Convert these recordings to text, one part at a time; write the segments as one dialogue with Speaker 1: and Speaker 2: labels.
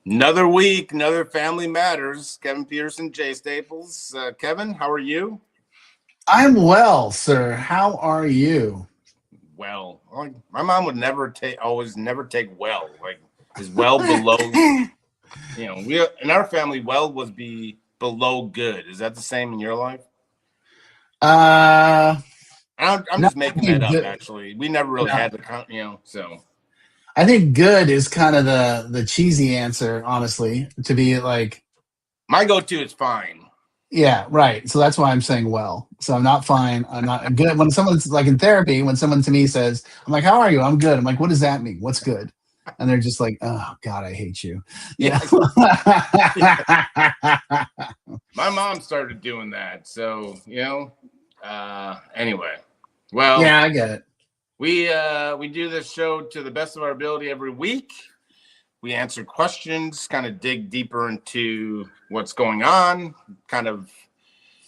Speaker 1: Another week, another Family Matters. Kevin Peterson, Jay Staples. Kevin, how are you?
Speaker 2: I'm well, sir. How are you?
Speaker 1: Well, my mom would never take well. Like, is well below, we in our family, well was be below good. Is that the same in your life?
Speaker 2: Uh,
Speaker 1: I'm
Speaker 2: no,
Speaker 1: just
Speaker 2: I
Speaker 1: making that
Speaker 2: think
Speaker 1: up,
Speaker 2: good.
Speaker 1: actually. We never really
Speaker 2: No,
Speaker 1: had so.
Speaker 2: I think good is kind of the cheesy answer, honestly. To be like,
Speaker 1: My go to is fine.
Speaker 2: yeah, right. So that's why I'm saying well. So I'm not fine. I'm not good. When someone's like in therapy, when someone to me says, "I'm like, how are you? I'm good." I'm like, what does that mean? What's good? And they're just like, "Oh God, I hate you." You
Speaker 1: Yeah.
Speaker 2: know.
Speaker 1: My mom started doing that. So, anyway. Well,
Speaker 2: Yeah, I get it.
Speaker 1: we do this show to the best of our ability every week. We answer questions, kind of dig deeper into what's going on, kind of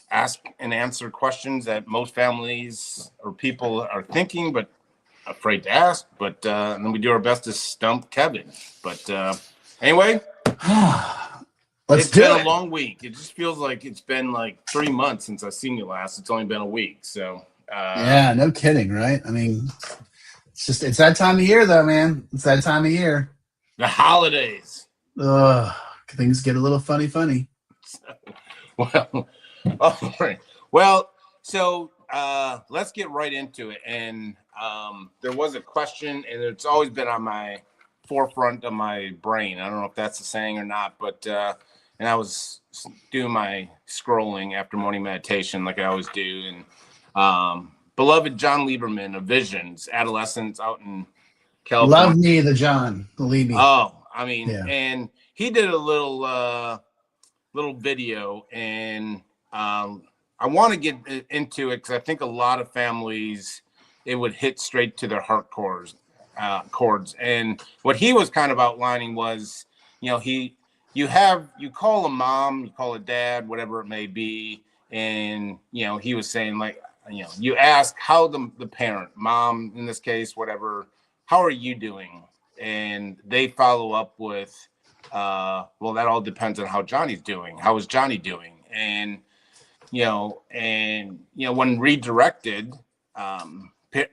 Speaker 1: ask and answer questions that most families or people are thinking but afraid to ask. But and then we do our best to stump Kevin. But anyway,
Speaker 2: Let's
Speaker 1: it's
Speaker 2: do
Speaker 1: been a
Speaker 2: it.
Speaker 1: long week. It just feels like it's been like 3 months since I've seen you last. It's only been a week. So
Speaker 2: Yeah, no kidding, right? I mean, it's that time of year though, man. It's that time of year.
Speaker 1: the holidays.
Speaker 2: Ugh, things get a little funny.
Speaker 1: Well, all right. Well, so let's get right into it. And there was a question, and it's always been on my forefront of my brain. I don't know if that's a saying or not, but and I was doing my scrolling after morning meditation, like I always do, and beloved John Lieberman of Visions, Adolescents out in California.
Speaker 2: Love me, the John, believe me.
Speaker 1: Oh, I mean,
Speaker 2: Yeah.
Speaker 1: and he did a little video, and I want to get into it because I think a lot of families it would hit straight to their heart chords. And what he was kind of outlining was, you call a mom, you call a dad, whatever it may be, and he was saying like, you ask how the parent, mom in this case, whatever, how are you doing, and they follow up with well, that all depends on how Johnny's doing. How is Johnny doing? And when redirected,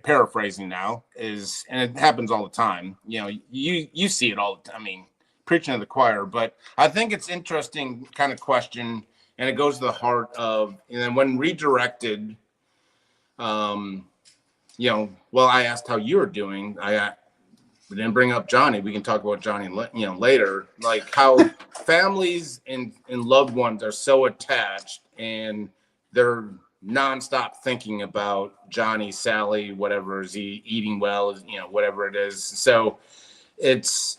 Speaker 1: paraphrasing now is, and it happens all the time. You see it all the time. I mean, preaching to the choir, but I think it's interesting kind of question, and it goes to the heart of. And then when redirected, well, I asked how you were doing. We didn't bring up Johnny. We can talk about Johnny, later. Like how families and loved ones are so attached, and they're nonstop thinking about Johnny, Sally, whatever, is he eating well, whatever it is. So it's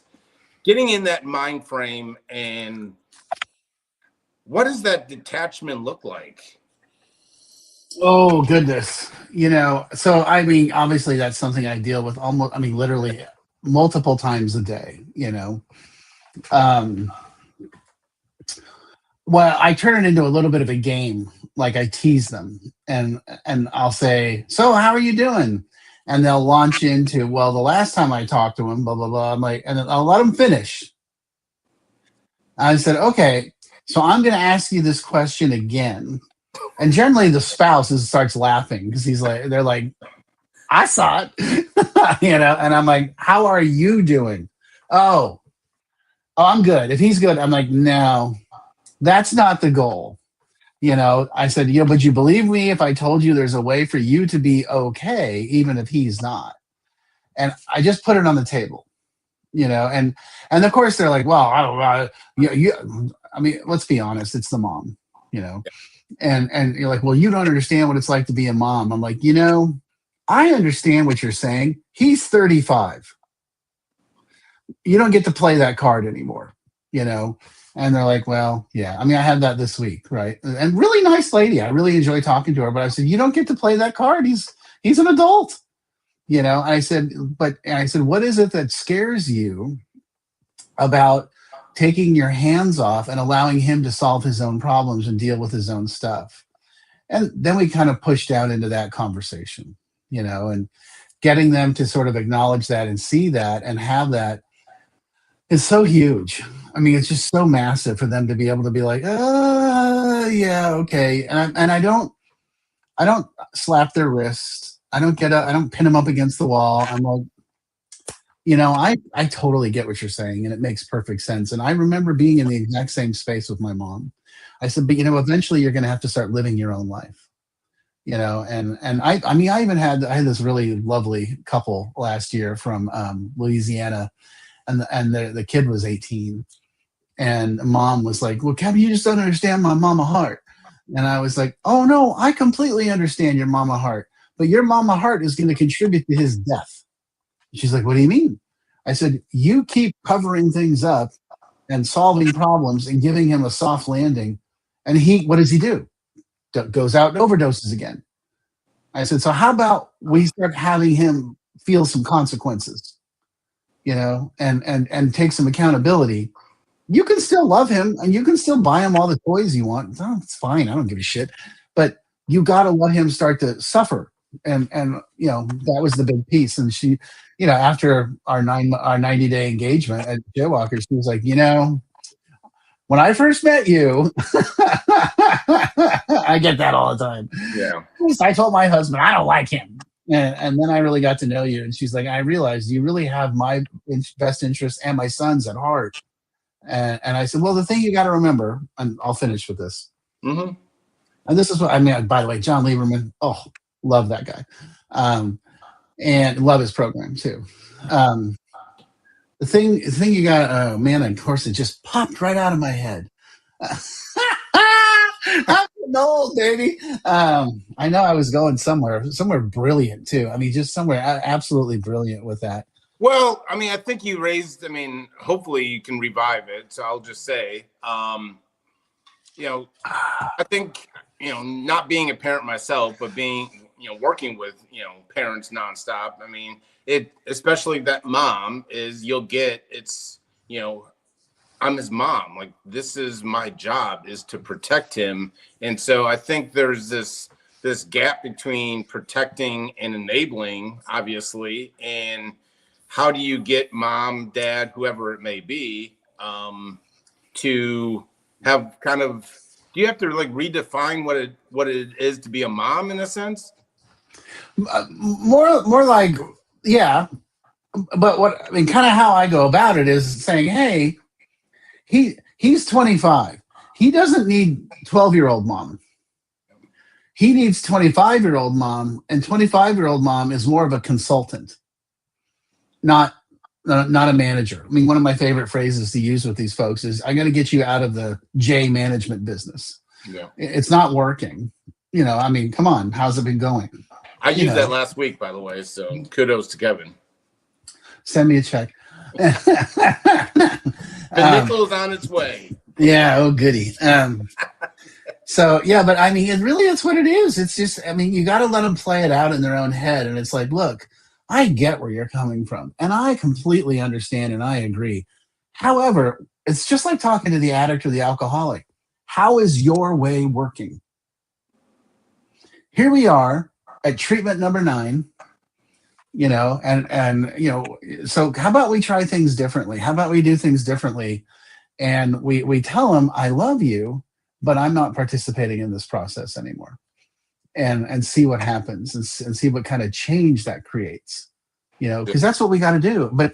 Speaker 1: getting in that mind frame, and what does that detachment look like?
Speaker 2: Oh goodness. So I mean, obviously that's something I deal with almost. I mean, literally multiple times a day. Um, well, I turn it into a little bit of a game. Like I tease them, and I'll say, "So, how are you doing?" And they'll launch into, "Well, the last time I talked to him, blah blah blah." I'm like, and then I'll let them finish. I said, "Okay, so I'm going to ask you this question again." And generally, the spouse starts laughing because they're like, "I saw it," And I'm like, "How are you doing?" Oh, oh, I'm good. If he's good, I'm like, "No, that's not the goal." I said, but you believe me if I told you there's a way for you to be okay, even if he's not. And I just put it on the table, and of course they're like, well, I don't know. I mean, let's be honest, it's the mom, you know, and you're like, well, you don't understand what it's like to be a mom. I'm like, I understand what you're saying. He's 35. You don't get to play that card anymore, you know? And they're like, well, yeah. I mean, I had that this week, right? And really nice lady. I really enjoy talking to her, but I said, you don't get to play that card. He's an adult, And I said, what is it that scares you about taking your hands off and allowing him to solve his own problems and deal with his own stuff? And then we kind of pushed down into that conversation, and getting them to sort of acknowledge that and see that and have that is so huge. I mean, it's just so massive for them to be able to be like, yeah, okay. And I don't slap their wrist. I don't pin them up against the wall. I'm like, I totally get what you're saying, and it makes perfect sense. And I remember being in the exact same space with my mom. I said, but eventually you're going to have to start living your own life. And I mean, I had this really lovely couple last year from Louisiana, and the kid was 18, and mom was like, well, Kevin, you just don't understand my mama heart. And I was like, oh no, I completely understand your mama heart, but your mama heart is going to contribute to his death. She's like, what do you mean? I said, you keep covering things up and solving problems and giving him a soft landing, and what does he do? Goes out and overdoses again. I said, so how about we start having him feel some consequences, and take some accountability. You can still love him and you can still buy him all the toys you want. No, it's fine. I don't give a shit. But you got to let him start to suffer. And that was the big piece. And she, after our 90-day engagement at Jaywalker, she was like, when I first met you, I get that all the time.
Speaker 1: Yeah.
Speaker 2: I told my husband, I don't like him. And then I really got to know you. And she's like, I realized you really have my best interest and my son's at heart. And I said, well, the thing you got to remember, and I'll finish with this.
Speaker 1: Mm-hmm.
Speaker 2: And this is what I mean, by the way, John Lieberman, love that guy. And love his program too. The thing you got, oh man, of course, it just popped right out of my head. I'm getting old, baby. I know I was going somewhere brilliant too. I mean, just somewhere absolutely brilliant with that.
Speaker 1: Well, I mean, I think you raised, hopefully you can revive it. So I'll just say, I think, not being a parent myself, but being, working with, parents nonstop. I mean, especially that mom I'm his mom. Like, this is my job, is to protect him. And so I think there's this gap between protecting and enabling, obviously, and how do you get mom, dad, whoever it may be, to have do you have to redefine what it is to be a mom in a sense?
Speaker 2: More like, yeah. But kind of how I go about it is saying, hey, he's 25. He doesn't need 12-year-old mom. He needs 25-year-old mom, and 25-year-old mom is more of a consultant. Not a manager. I mean, one of my favorite phrases to use with these folks is, I'm going to get you out of the J management business.
Speaker 1: Yeah. It's
Speaker 2: not working. Come on. How's it been going?
Speaker 1: I used that last week, by the way. So kudos to Kevin.
Speaker 2: Send me a check.
Speaker 1: The nickel's on its way.
Speaker 2: Yeah. Oh, goody. So, yeah, but that's what it is. It's just, you got to let them play it out in their own head. And it's like, look, I get where you're coming from, and I completely understand, and I agree. However, it's just like talking to the addict or the alcoholic. How is your way working? Here we are at treatment number 9, so how about we try things differently? How about we do things differently? And we tell them, I love you, but I'm not participating in this process anymore. And see what happens, and see what kind of change that creates, because that's what we got to do. But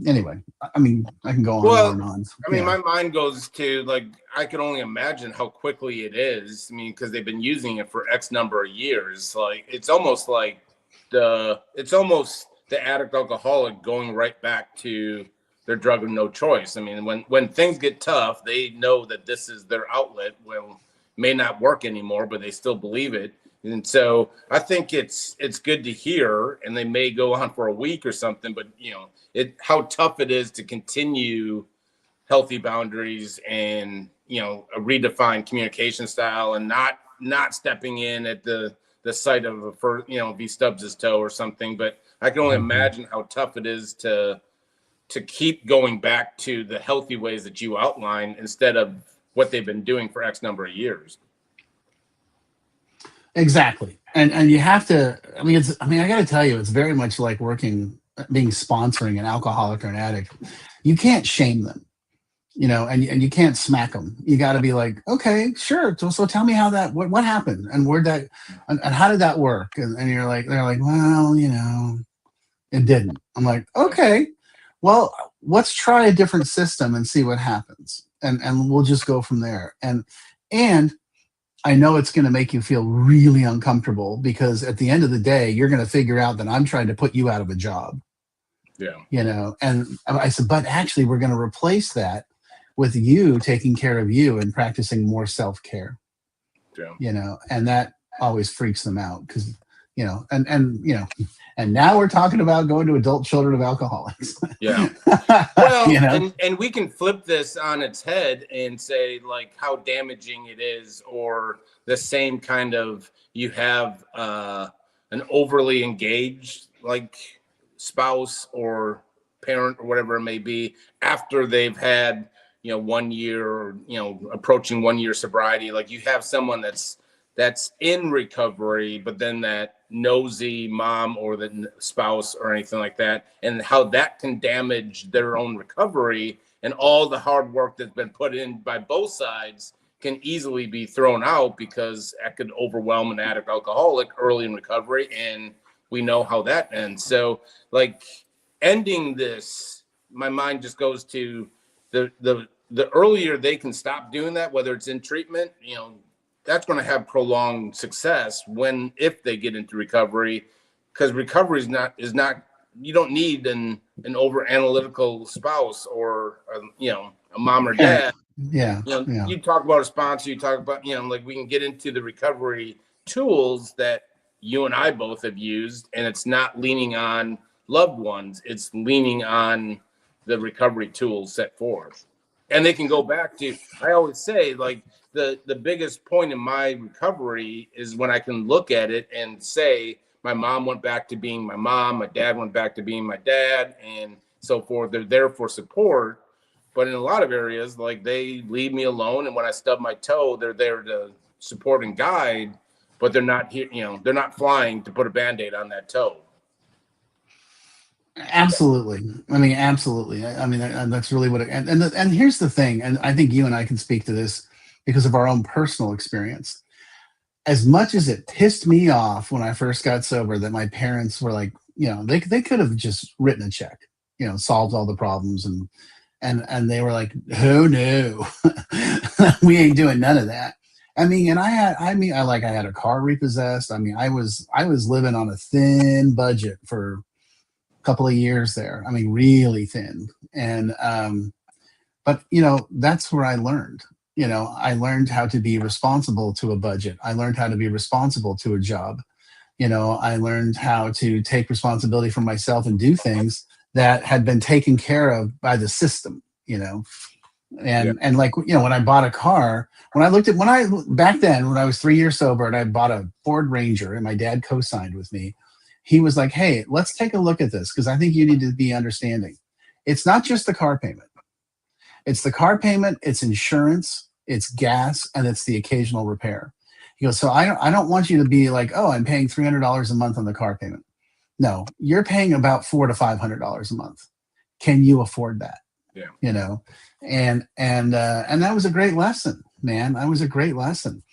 Speaker 2: anyway, I can go on and on.
Speaker 1: My mind goes to, I can only imagine how quickly it is. Because they've been using it for X number of years. It's almost like the addict alcoholic going right back to their drug of no choice. When things get tough, they know that this is their outlet. Well, may not work anymore, but they still believe it. And so I think it's good to hear, and they may go on for a week or something, but how tough it is to continue healthy boundaries and, a redefined communication style, and not stepping in at the sight of a first, B stubs toe or something. But I can only imagine how tough it is to keep going back to the healthy ways that you outline instead of what they've been doing for X number of years.
Speaker 2: Exactly. And you have to, I got to tell you, it's very much like sponsoring an alcoholic or an addict. You can't shame them. and you can't smack them. You got to be like, okay, sure. So tell me how what happened and where'd that, and how did that work? And they're like, well, it didn't. I'm like, okay, well, let's try a different system and see what happens. And we'll just go from there. And I know it's going to make you feel really uncomfortable because at the end of the day, you're going to figure out that I'm trying to put you out of a job.
Speaker 1: Yeah.
Speaker 2: And I said, but actually we're going to replace that with you taking care of you and practicing more self-care.
Speaker 1: Yeah.
Speaker 2: And that always freaks them out because, and now we're talking about going to adult children of alcoholics.
Speaker 1: Yeah. Well, and we can flip this on its head and say like how damaging it is, or the same kind of, you have an overly engaged like spouse or parent or whatever it may be after they've had 1 year or approaching 1 year sobriety. Like you have someone that's in recovery, but then that nosy mom or the spouse or anything like that, and how that can damage their own recovery, and all the hard work that's been put in by both sides can easily be thrown out because that could overwhelm an addict alcoholic early in recovery, and we know how that ends. So like ending this, my mind just goes to the earlier they can stop doing that, whether it's in treatment, that's going to have prolonged success if they get into recovery, because recovery is not, you don't need an over analytical spouse or a mom or dad.
Speaker 2: Yeah.
Speaker 1: You talk about a sponsor, you talk about, like we can get into the recovery tools that you and I both have used, and it's not leaning on loved ones, it's leaning on the recovery tools set forth. And they can go back to, I always say, like the biggest point in my recovery is when I can look at it and say, my mom went back to being my mom, my dad went back to being my dad, and so forth. They're there for support. But in a lot of areas, like they leave me alone. And when I stub my toe, they're there to support and guide, but they're not here, they're not flying to put a Band-Aid on that toe.
Speaker 2: Absolutely. I mean, absolutely. I mean, that's really what and here's the thing. And I think you and I can speak to this because of our own personal experience. As much as it pissed me off when I first got sober that my parents were like, they could have just written a check, solved all the problems. And they were like, oh no, we ain't doing none of that. I mean, I had a car repossessed. I mean, I was living on a thin budget for a couple of years there. I mean, really thin. And, but that's where I learned. I learned how to be responsible to a budget. I learned how to be responsible to a job. I learned how to take responsibility for myself and do things that had been taken care of by the system, and like, when I bought a car, back then, when I was 3 years sober and I bought a Ford Ranger and my dad co-signed with me, he was like, hey, let's take a look at this, because I think you need to be understanding. It's not just the car payment. It's the car payment, it's insurance, it's gas, and it's the occasional repair. He goes, so I don't want you to be like, oh, I'm paying $300 a month on the car payment. No, you're paying about $400 to $500 a month. Can you afford that?
Speaker 1: Yeah.
Speaker 2: And that was a great lesson, man. That was a great lesson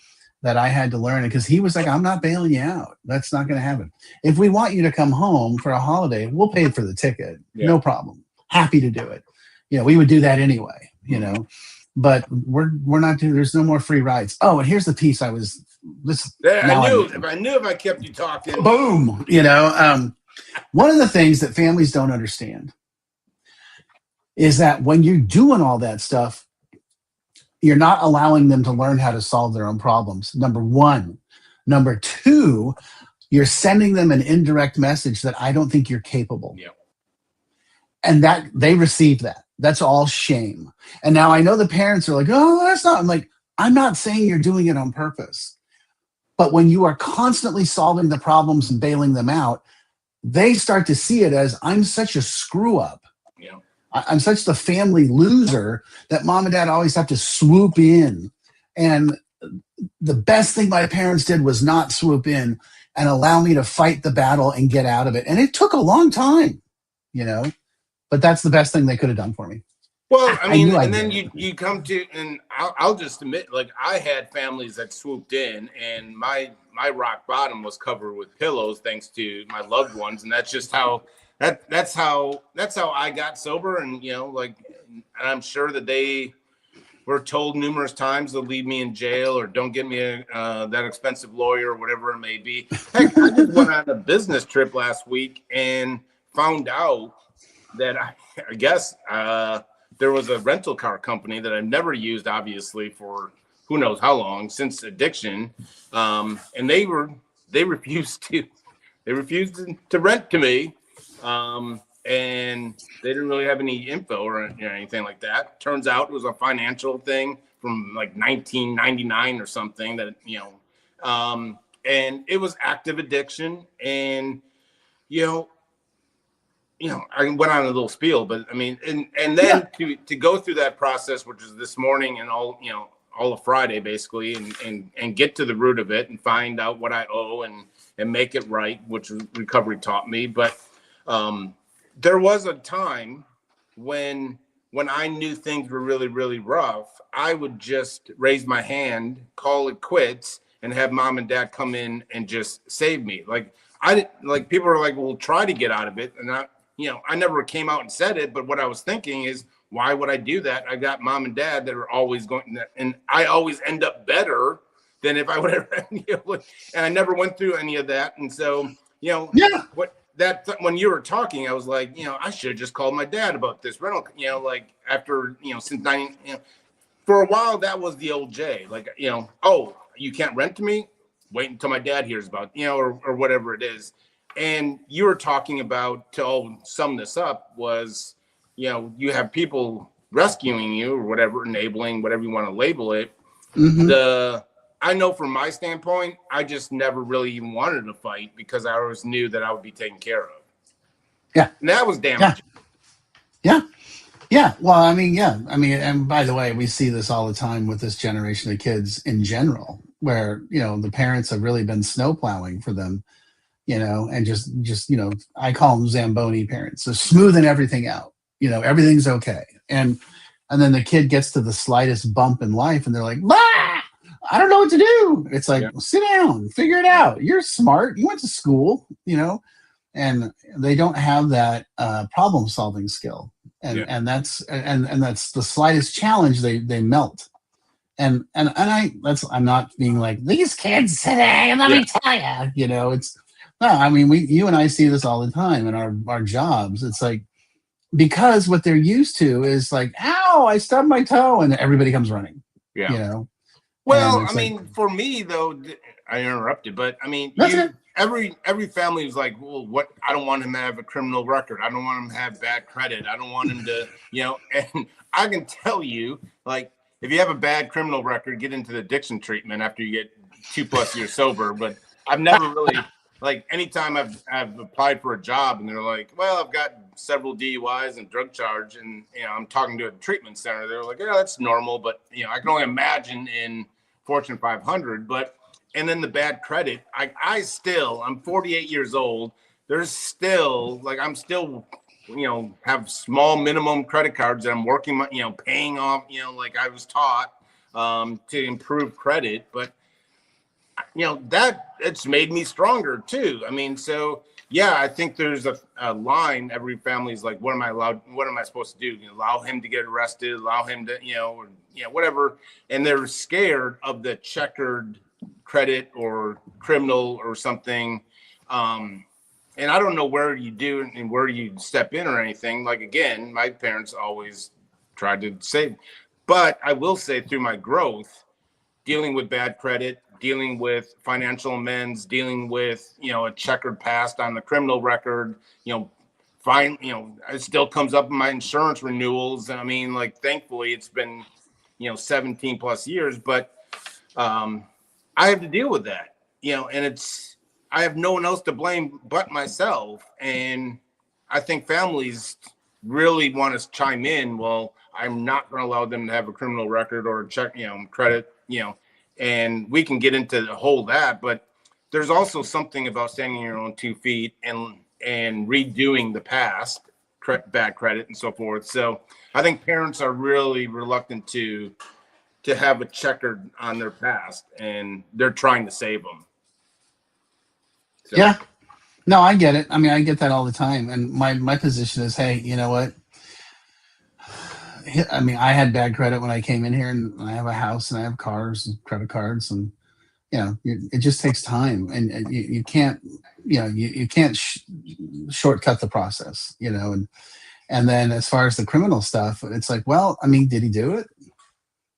Speaker 2: that I had to learn, because he was like, I'm not bailing you out. That's not going to happen. If we want you to come home for a holiday, we'll pay for the ticket. Yeah. No problem. Happy to do it. We would do that anyway, but we're not doing, there's no more free rides. Oh, and here's the piece I knew if I kept you talking. Boom. One of the things that families don't understand is that when you're doing all that stuff, you're not allowing them to learn how to solve their own problems. Number one. Number two, you're sending them an indirect message that I don't think you're capable.
Speaker 1: Yeah.
Speaker 2: And that they receive that. That's all shame. And now I know the parents are like, oh, that's not. I'm like, I'm not saying you're doing it on purpose. But when you are constantly solving the problems and bailing them out, they start to see it as, I'm such a screw up.
Speaker 1: Yeah.
Speaker 2: I'm such the family loser that mom and dad always have to swoop in. And the best thing my parents did was not swoop in and allow me to fight the battle and get out of it. And it took a long time, but that's the best thing they could have done for me.
Speaker 1: Well, I
Speaker 2: I
Speaker 1: mean,
Speaker 2: knew I
Speaker 1: and then
Speaker 2: did.
Speaker 1: you come to, and I'll just admit, like I had families that swooped in, and my rock bottom was covered with pillows, thanks to my loved ones, and that's just how that's how I got sober, and like, and I'm sure that they were told numerous times they'll leave me in jail or don't get me that expensive lawyer or whatever it may be. Heck, I just went on a business trip last week and found out that I guess there was a rental car company that I've never used, obviously, for who knows how long, since addiction, and they refused to rent to me, and they didn't really have any info or anything like that. Turns out it was a financial thing from like 1999 or something that and it was active addiction, and you know I went on a little spiel, but I mean, and
Speaker 2: Yeah.
Speaker 1: then to go through that process, which is this morning and all of Friday basically, and get to the root of it and find out what I owe and make it right, which recovery taught me. But there was a time when I knew things were really, really rough, I would just raise my hand, call it quits, and have mom and dad come in and just save me. Like people are like, well, try to get out of it. And I never came out and said it, but what I was thinking is, why would I do that? I got mom and dad that are always going, and I always end up better than if I would ever, and I never went through any of that. And so,
Speaker 2: Yeah.
Speaker 1: when you were talking, I was like, I should have just called my dad about this rental, like after, since 90, for a while, that was the old Jay, like, oh, you can't rent to me? Wait until my dad hears about, or whatever it is. And you were talking about, to sum this up, was, you have people rescuing you or whatever, enabling, whatever you want to label it.
Speaker 2: Hmm.
Speaker 1: I know from my standpoint, I just never really even wanted to fight because I always knew that I would be taken care of.
Speaker 2: Yeah.
Speaker 1: And that was
Speaker 2: Yeah.
Speaker 1: damaging.
Speaker 2: Yeah. Yeah. Well, I mean, yeah. I mean, and by the way, we see this all the time with this generation of kids in general, where, the parents have really been snowplowing for them, and just, I call them Zamboni parents. So smoothing everything out, everything's okay. And then the kid gets to the slightest bump in life and they're like, bah! I don't know what to do. It's like,
Speaker 1: Yeah.
Speaker 2: well, sit down, figure it out. You're smart. You went to school, and they don't have that problem solving skill. And
Speaker 1: Yeah.
Speaker 2: and that's the slightest challenge they melt. And I'm not being like these kids today. Let me tell you, it's no. I mean, you and I see this all the time in our jobs. It's like, because what they're used to is like, ow, I stubbed my toe, and everybody comes running.
Speaker 1: Yeah.
Speaker 2: And
Speaker 1: Well,
Speaker 2: it's
Speaker 1: I
Speaker 2: like,
Speaker 1: mean, for me though, I interrupted, but I mean,
Speaker 2: that's it.
Speaker 1: every family was like, well, what? I don't want him to have a criminal record. I don't want him to have bad credit. I don't want him to, And I can tell you, like, if you have a bad criminal record, get into the addiction treatment after you get 2+ years sober. But I've never really, like, anytime I've applied for a job and they're like, well, I've got several DUIs and drug charge, and I'm talking to a treatment center, they're like, yeah, that's normal. But I can only imagine in Fortune 500. But and then the bad credit, I'm 48 years old. There's still, like, I'm still have small minimum credit cards that I'm working my, paying off, like I was taught to improve credit. But that it's made me stronger too. I mean, so yeah, I think there's a line. Every family's like, what am I supposed to do? Allow him to get arrested, allow him to, whatever. And they're scared of the checkered credit or criminal or something. And I don't know where you do and where you step in or anything. Like, again, my parents always tried to save. But I will say, through my growth, dealing with bad credit, dealing with financial amends, dealing with, a checkered past on the criminal record, it still comes up in my insurance renewals. I mean, like, thankfully it's been, 17+ years, but I have to deal with that, and I have no one else to blame but myself. And I think families really want to chime in. Well, I'm not going to allow them to have a criminal record or check, credit, and we can get into the whole that. But there's also something about standing on your own 2 feet and redoing the past bad credit and so forth. So I think parents are really reluctant to have a checkered on their past, and they're trying to save them. So.
Speaker 2: Yeah. No, I get it. I mean, I get that all the time. And my position is, hey, you know what? I mean, I had bad credit when I came in here, and I have a house and I have cars and credit cards, and it just takes time, and you can't, you can't shortcut the process, and then as far as the criminal stuff, it's like, well, I mean, did he do it?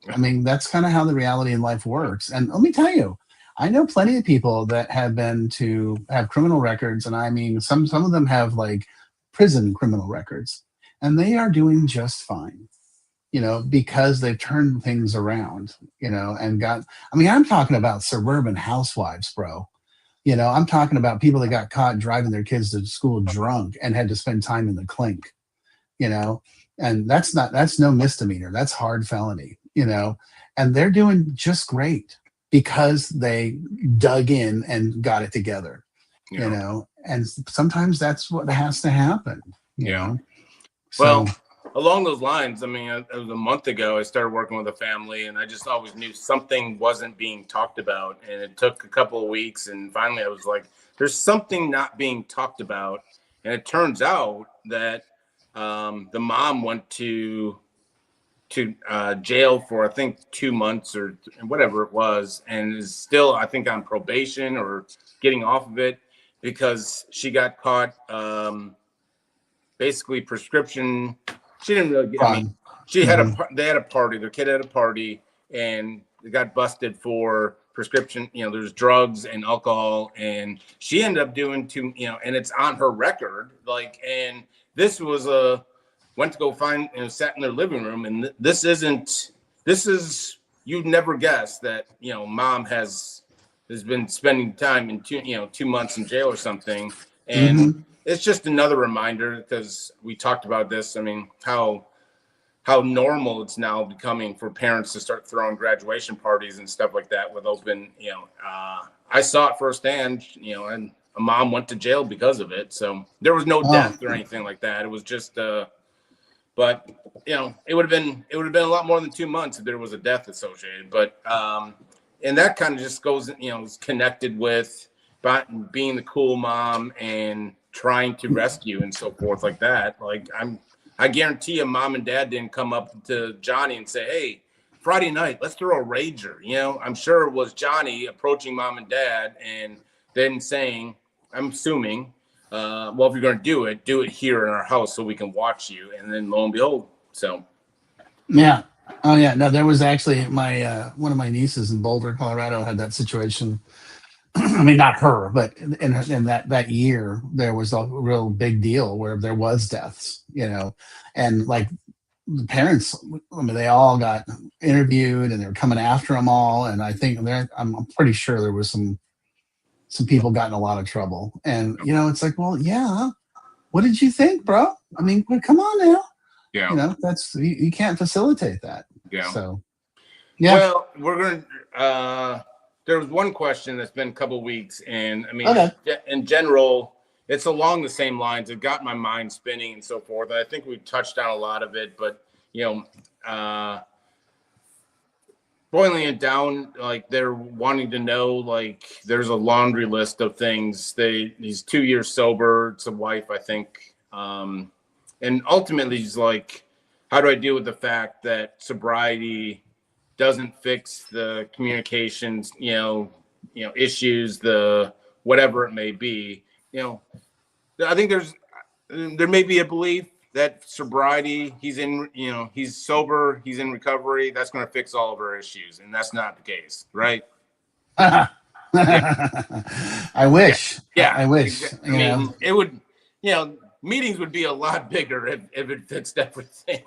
Speaker 2: I mean, that's kind of how the reality in life works. And let me tell you, I know plenty of people that have been to have criminal records, and I mean, some of them have like prison criminal records, and they are doing just fine, because they've turned things around, and got. I mean, I'm talking about suburban housewives, bro. I'm talking about people that got caught driving their kids to school drunk and had to spend time in the clink, and that's no misdemeanor. That's hard felony, and they're doing just great because they dug in and got it together, and sometimes that's what has to happen.
Speaker 1: Yeah.
Speaker 2: So,
Speaker 1: well, along those lines, I mean, it was a month ago, I started working with a family, and I just always knew something wasn't being talked about. And it took a couple of weeks, and finally I was like, there's something not being talked about. And it turns out that the mom went to jail for, I think, 2 months or whatever it was, and is still, I think, on probation or getting off of it because she got caught basically prescription. She didn't really get, I mean, they had a party, their kid had a party, and they got busted for prescription, there's drugs and alcohol, and she ended up doing and it's on her record, and this was went to go find, sat in their living room, and this is, you'd never guess that, mom has been spending time in 2 months in jail or something. And it's just another reminder, because we talked about this. I mean, how normal it's now becoming for parents to start throwing graduation parties and stuff like that with open, I saw it firsthand, and a mom went to jail because of it. So there was no death or anything like that. It was just, but it would have been a lot more than 2 months if there was a death associated. But, and that kind of just goes, is connected with being the cool mom and trying to rescue and so forth like that. I guarantee you, mom and dad didn't come up to Johnny and say, hey, Friday night, let's throw a rager. I'm sure it was Johnny approaching mom and dad and then saying, I'm assuming, well, if you're going to do it here in our house so we can watch you. And then lo and behold, so.
Speaker 2: Yeah. Oh yeah. No, there was actually my, one of my nieces in Boulder, Colorado had that situation. I mean, not her, but in that year, there was a real big deal where there was deaths, and like the parents, I mean, they all got interviewed and they were coming after them all. And I think I'm pretty sure there was some people got in a lot of trouble. And, it's like, well, yeah, what did you think, bro? I mean, come on now.
Speaker 1: Yeah.
Speaker 2: That's, you can't facilitate that.
Speaker 1: Yeah.
Speaker 2: So, yeah.
Speaker 1: Well, we're going to, there was one question that's been a couple of weeks, and I mean, in general, it's along the same lines. It got my mind spinning and so forth. I think we touched on a lot of it, but boiling it down, they're wanting to know, there's a laundry list of things. He's 2 years sober. It's a wife, I think, and ultimately he's like, how do I deal with the fact that sobriety doesn't fix the communications, issues, the whatever it may be. I think there may be a belief that sobriety, he's sober, he's in recovery, that's going to fix all of our issues, and that's not the case, right?
Speaker 2: I wish.
Speaker 1: Yeah,
Speaker 2: I wish.
Speaker 1: I mean, it would, meetings would be a lot bigger if it fixed everything.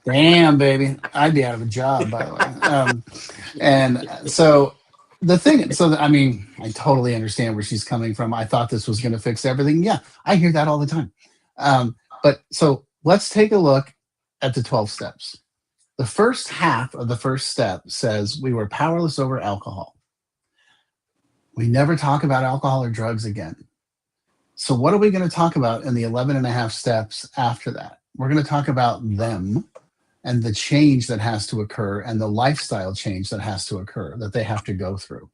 Speaker 2: Damn, baby. I'd be out of a job, by the way. And so the thing, I mean, I totally understand where she's coming from. I thought this was going to fix everything. Yeah, I hear that all the time. But so let's take a look at the 12 steps. The first half of the first step says we were powerless over alcohol. We never talk about alcohol or drugs again. So what are we going to talk about in the 11 and a half steps after that? We're going to talk about them and the change that has to occur and the lifestyle change that has to occur that they have to go through.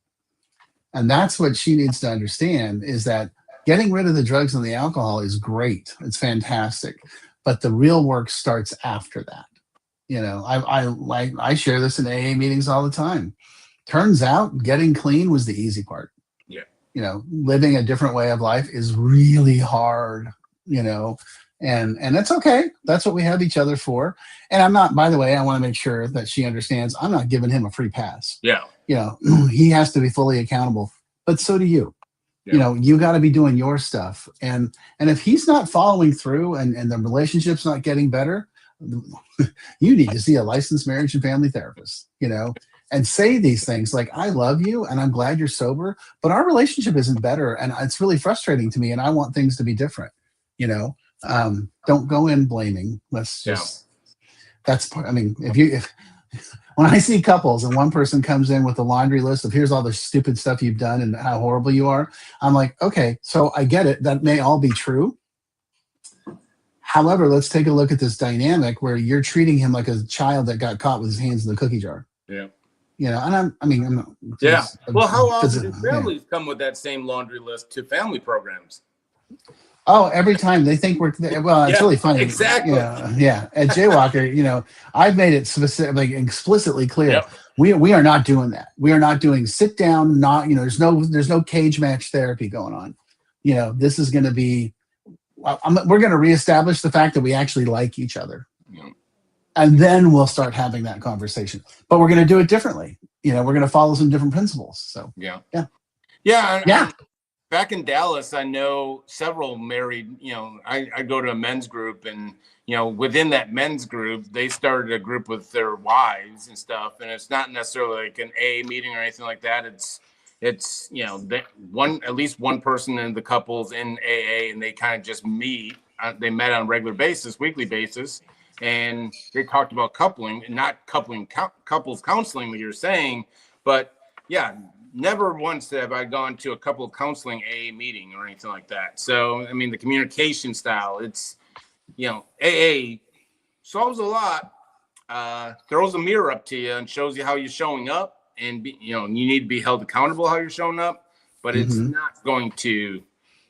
Speaker 2: And that's what she needs to understand, is that getting rid of the drugs and the alcohol is great. It's fantastic. But the real work starts after that. You know, I share this in AA meetings all the time. Turns out getting clean was the easy part.
Speaker 1: Yeah.
Speaker 2: You know, living a different way of life is really hard, you know, and that's okay. That's what we have each other for. And I'm not, by the way, I want to make sure that she understands I'm not giving him a free pass.
Speaker 1: Yeah.
Speaker 2: You know, he has to be fully accountable, but so do you.
Speaker 1: Yeah.
Speaker 2: You know, you got to be doing your stuff. And if he's not following through and the relationship's not getting better, you need to see a licensed marriage and family therapist, you know, and say these things like, I love you and I'm glad you're sober, but our relationship isn't better. And it's really frustrating to me. And I want things to be different, you know. Don't go in blaming. Let's just, that's part. I mean, if when I see couples and one person comes in with a laundry list of here's all the stupid stuff you've done and how horrible you are, I'm like, okay, so I get it. That may all be true. However, let's take a look at this dynamic where you're treating him like a child that got caught with his hands in the cookie jar.
Speaker 1: Yeah.
Speaker 2: You know, and I'm not.
Speaker 1: Yeah. Well, how often do families come with that same laundry list to family programs?
Speaker 2: Oh, every time they think we're, well, it's really funny.
Speaker 1: Exactly.
Speaker 2: Yeah. At Jaywalker, you know, I've made it specific, like explicitly clear.
Speaker 1: Yep.
Speaker 2: We are not doing that. We are not doing sit down, not, you know, there's no cage match therapy going on. You know, this is going to be, we're going to reestablish the fact that we actually like each other.
Speaker 1: Yeah.
Speaker 2: And then we'll start having that conversation, but we're going to do it differently. You know, we're going to follow some different principles. So
Speaker 1: yeah.
Speaker 2: Yeah.
Speaker 1: Back in Dallas, I know several married, you know, I go to a men's group, and, you know, within that men's group, they started a group with their wives and stuff. And it's not necessarily like an AA meeting or anything like that. It's, you know, at least one person in the couples in AA, and they kind of just meet. They met on a regular basis, weekly basis, and they talked about coupling, and not couples counseling, what you're saying, but yeah. Never once have I gone to a couple of counseling AA meeting or anything like that. So, I mean, the communication style, it's, you know, AA solves a lot, throws a mirror up to you and shows you how you're showing up, and, you know, you need to be held accountable how you're showing up, but it's not going to,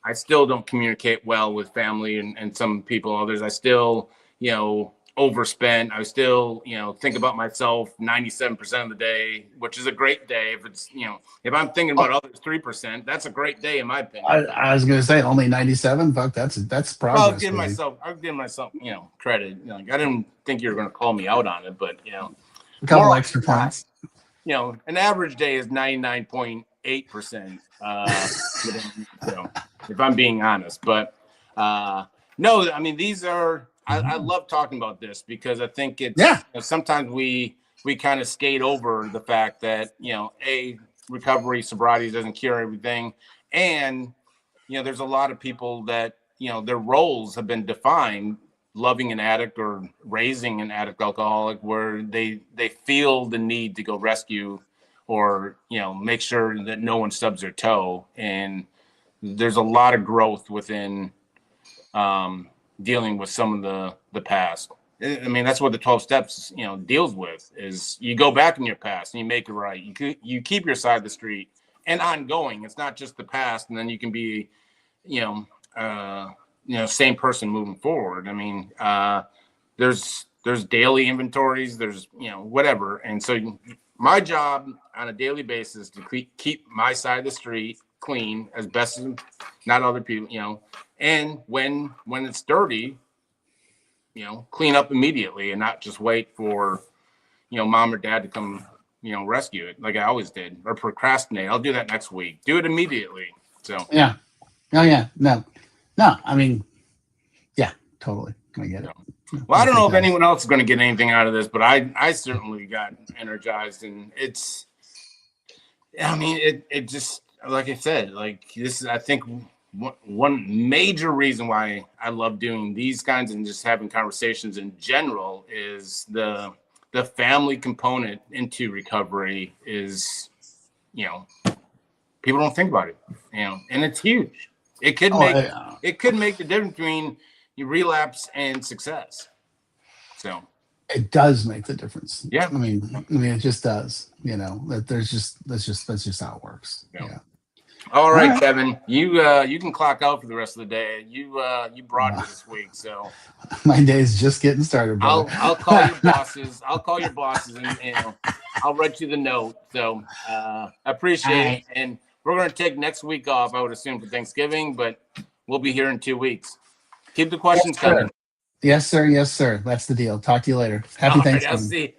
Speaker 1: I still don't communicate well with family and some people, others. I still, you know, overspent. I still, you know, think about myself 97% of the day, which is a great day. If it's, you know, if I'm thinking about others 3%, that's a great day in my opinion.
Speaker 2: I was going to say only 97. Fuck, that's progress.
Speaker 1: I'll give myself, you know, credit. You know, like, I didn't think you were going to call me out on it, but, you know,
Speaker 2: a couple extra points.
Speaker 1: You know, an average day is 99.8%. You know, if I'm being honest, but no, I mean, these are. I love talking about this because I think it's, you know, sometimes we kind of skate over the fact that, you know, recovery, sobriety doesn't cure everything. And, you know, there's a lot of people that, you know, their roles have been defined, loving an addict or raising an addict alcoholic, where they feel the need to go rescue or, you know, make sure that no one stubs their toe. And there's a lot of growth within, dealing with some of the past. I mean, that's what the 12 steps, you know, deals with, is you go back in your past and you make it right. You keep your side of the street, and ongoing. It's not just the past, and then you can be, you know, same person moving forward. I mean, there's daily inventories, there's, you know, whatever. And so my job on a daily basis to keep my side of the street clean as best as, not other people, you know, and when it's dirty, you know, clean up immediately and not just wait for, you know, mom or dad to come, you know, rescue it like I always did, or procrastinate. I'll do that next week. Do it immediately. So
Speaker 2: yeah. Oh yeah. No. I mean, yeah, totally. I get it.
Speaker 1: Well, I don't know if anyone else is going to get anything out of this, but I certainly got energized, and it's, I mean, it just, like I said, like this is, I think, one major reason why I love doing these kinds and just having conversations in general is the family component into recovery is, you know, people don't think about it, you know, and it's huge. It could
Speaker 2: Oh,
Speaker 1: make it could make the difference between you relapse and success. So
Speaker 2: it does make the difference.
Speaker 1: Yeah.
Speaker 2: I mean, it just does. You know, that that's just how it works.
Speaker 1: Yeah.
Speaker 2: Yeah.
Speaker 1: all right,
Speaker 2: right.
Speaker 1: Kevin, you can clock out for the rest of the day. You brought it this week, so
Speaker 2: My day's just getting started, brother.
Speaker 1: I'll call your bosses. I'll call your bosses, and I'll write you the note. So I appreciate it,
Speaker 2: right.
Speaker 1: and we're gonna take next week off, I would assume, for Thanksgiving, but we'll be here in 2 weeks. Keep the questions
Speaker 2: Yes, sir.
Speaker 1: coming.
Speaker 2: Yes, sir. Yes, sir. That's the deal. Talk to you later. Happy
Speaker 1: All right, I'll
Speaker 2: Thanksgiving.
Speaker 1: see you.